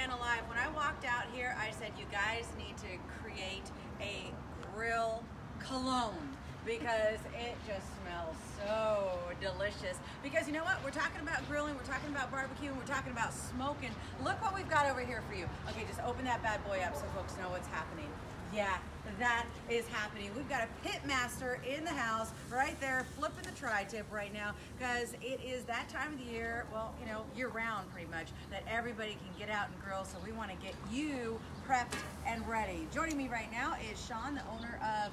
staying alive. When I walked out here, I said, you guys need to create a grill cologne because it just smells so delicious. Because you know what? We're talking about grilling, we're talking about barbecuing, we're talking about smoking. Look what we've got over here for you. Okay, just open that bad boy up so folks know what's happening. Yeah, that is happening. We've got a pit master in the house right there flipping the tri-tip right now because it is that time of the year, well, you know, year round pretty much, that everybody can get out and grill. So we want to get you prepped and ready. Joining me right now is Sean, the owner of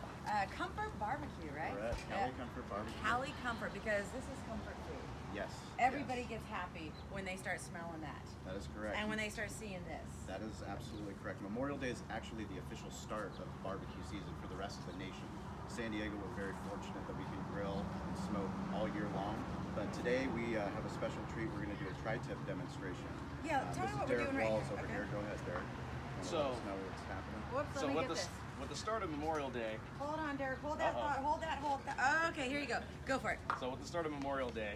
Comfort Barbecue, right? Correct. Cali Comfort Barbecue. Cali Comfort, because this is comfort food. Yes. Everybody yes. gets happy when they start smelling that. That is correct. And when they start seeing this. That is absolutely correct. Memorial Day is actually the official start of barbecue season for the rest of the nation. San Diego, we're very fortunate that we can grill and smoke all year long. But today we have a special treat. We're going to do a tri-tip demonstration. Yeah, tell me what we're doing right now. Over here. Go ahead, Derek. So, let us know what's happening. Whoops, so let me get this. With the start of Memorial Day. Hold on, Derek. Hold that thought. Hold that. Okay, here you go. Go for it. So with the start of Memorial Day,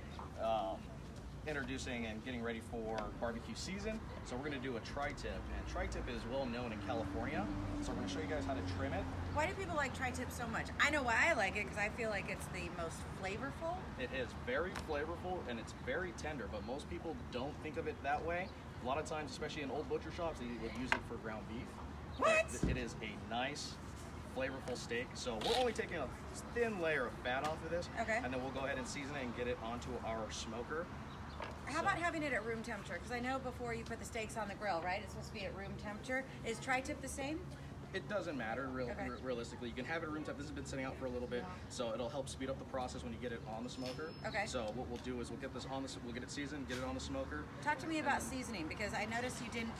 introducing and getting ready for barbecue season. So we're going to do a tri-tip, and tri-tip is well known in California. So we're going to show you guys how to trim it. Why do people like tri-tip so much? I know why I like it, because I feel like it's the most flavorful. It is very flavorful and it's very tender, but most people don't think of it that way. A lot of times, especially in old butcher shops, they would use it for ground beef. What? But it is a nice, flavorful steak. So we're only taking a thin layer of fat off of this. Okay. And then we'll go ahead and season it and get it onto our smoker. How about having it at room temperature? Because I know before you put the steaks on the grill, right? It's supposed to be at room temperature. Is tri-tip the same? It doesn't matter, Okay. realistically. You can have it at room temp. This has been sitting out for a little bit, so it'll help speed up the process when you get it on the smoker. Okay. So what we'll do is we'll get this on we'll get it seasoned, get it on the smoker. Talk to me about seasoning, because I noticed you didn't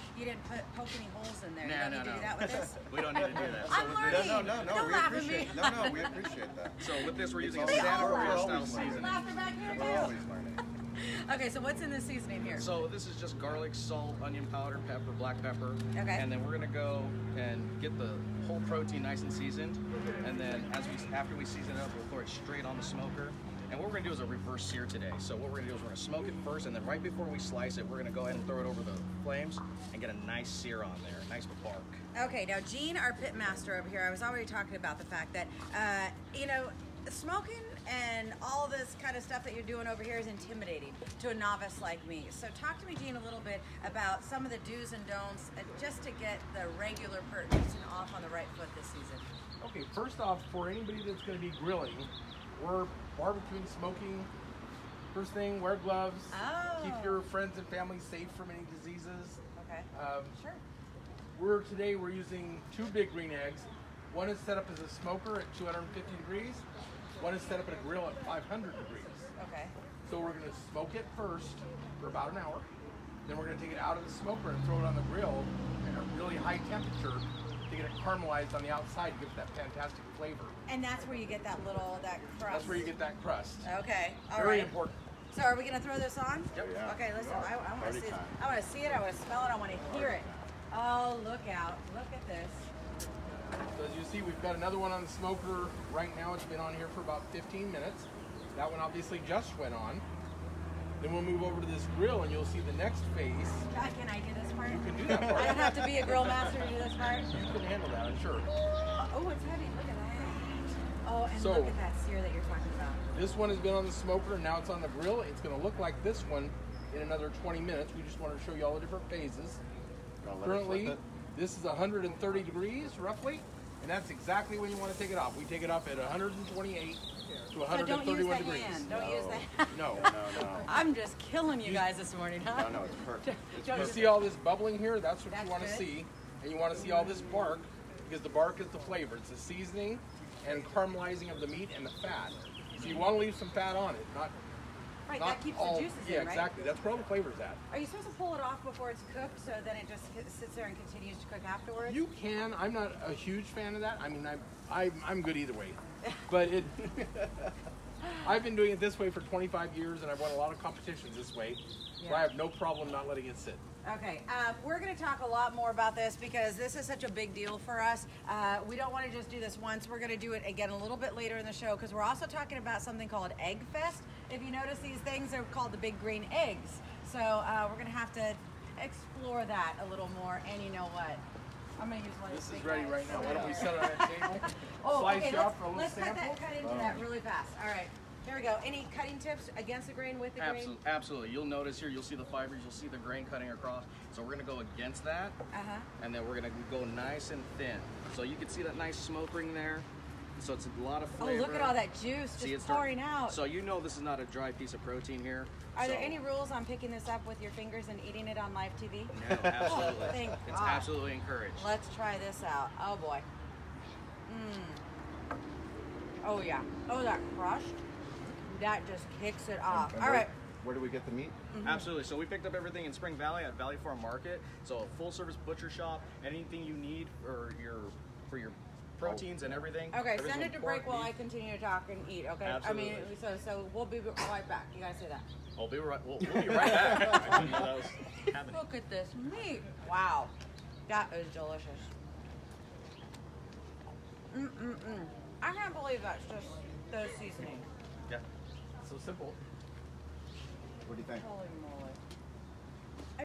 poke any holes in there. No, you don't no, need to no. do that with this? We don't need to do that. I'm learning. No, Don't we laugh at appreciate me. No, we appreciate that. So with this, we're using a They all San Diego laugh. style seasoning. Laughter back here We're too. always learning. Okay, so what's in this seasoning here? So this is just garlic, salt, onion powder, pepper, black pepper. Okay. And then we're gonna go and get the whole protein nice and seasoned. And then after we season it up, we'll throw it straight on the smoker. And what we're gonna do is a reverse sear today. So what we're gonna do is we're gonna smoke it first, and then right before we slice it, we're gonna go ahead and throw it over the flames and get a nice sear on there, nice bark. Okay, now Gene, our pit master over here, I was already talking about the fact that, you know, smoking and all this kind of stuff that you're doing over here is intimidating to a novice like me. So talk to me, Gene, a little bit about some of the do's and don'ts just to get the regular person off on the right foot this season. Okay, first off, for anybody that's going to be grilling, we're barbecuing, smoking. First thing, wear gloves. Oh. Keep your friends and family safe from any diseases. Okay, sure. Today we're using 2 big green eggs. One is set up as a smoker at 250 degrees. One is set up at a grill at 500 degrees. Okay. So we're going to smoke it first for about an hour. Then we're going to take it out of the smoker and throw it on the grill at a really high temperature to get it caramelized on the outside to give it that fantastic flavor. And that's where you get that crust. That's where you get that crust. Okay, all right. Very important. So are we going to throw this on? Yep. Yeah. Okay, listen, Yeah. I want to Party see it. time. I want to see it, I want to smell it, I want to hear it. Oh, look out. Look at this. So as you see, we've got another one on the smoker right now. It's been on here for about 15 minutes. That one obviously just went on. Then we'll move over to this grill and you'll see the next phase. God, can I do this part? You can do that I part. don't have to be a grill master to do this part? You can handle that, I'm sure. Oh, it's heavy. Look at that. Oh, and So- look at that sear that you're talking about. This one has been on the smoker and now it's on the grill. It's going to look like this one in another 20 minutes. We just want to show you all the different phases. Gonna let it Currently, flip it. this is 130 degrees roughly, and that's exactly when you want to take it off. We take it off at 128 to So 131 don't use the degrees. hand. Don't use the hand. No. No. I'm just killing you guys this morning, huh? No, it's perfect. It's Don't You use see all this bubbling here? That's what That's you want to good. see. And you want to see all this bark, because the bark is the flavor. It's the seasoning and caramelizing of the meat and the fat. So you want to leave some fat on it, not Right, not that keeps all, the juices yeah, in, right? exactly. That's where all the flavor's at. Are you supposed to pull it off before it's cooked so then it just sits there and continues to cook afterwards? You can. I'm not a huge fan of that. I mean, I'm good either way. But it. I've been doing it this way for 25 years, and I've won a lot of competitions this way. So I have no problem not letting it sit. Okay, we're going to talk a lot more about this because this is such a big deal for us. We don't want to just do this once. We're going to do it again a little bit later in the show because we're also talking about something called EggFest. If you notice, these things are called the big green eggs. So we're going to have to explore that a little more. And you know what? I'm gonna use one of This these is big ready guys. right now. Why don't we set it on that table? Oh, Slice okay. you up for a little Let's cut sample. that. Cut into that really fast. All right. Here we go. Any cutting tips against the grain, with the grain? Absolutely, absolutely. You'll notice here, you'll see the fibers, you'll see the grain cutting across. So we're gonna go against that, and then we're gonna go nice and thin. So you can see that nice smoke ring there. So it's a lot of flavor. Oh, look at all that juice See, just it's pouring out. So you know this is not a dry piece of protein here. Are there So- any rules on picking this up with your fingers and eating it on live TV? No, absolutely. Thank It's God. absolutely encouraged. Let's try this out. Oh boy. Oh yeah. Oh, that crushed. That just kicks it off. And All right. Where do we get the meat? Absolutely. So we picked up everything in Spring Valley at Valley Farm Market. So a full service butcher shop. Anything you need for your proteins and everything. Okay, Everything send it from to break pork, while I beef. continue to talk and eat, okay? Absolutely. I mean, so we'll be right back. You guys say that. We'll be right back. I didn't know that was happening. Look at this meat. Wow. That is delicious. I can't believe that's just those seasonings. Yeah. So simple. What do you think? Holy moly.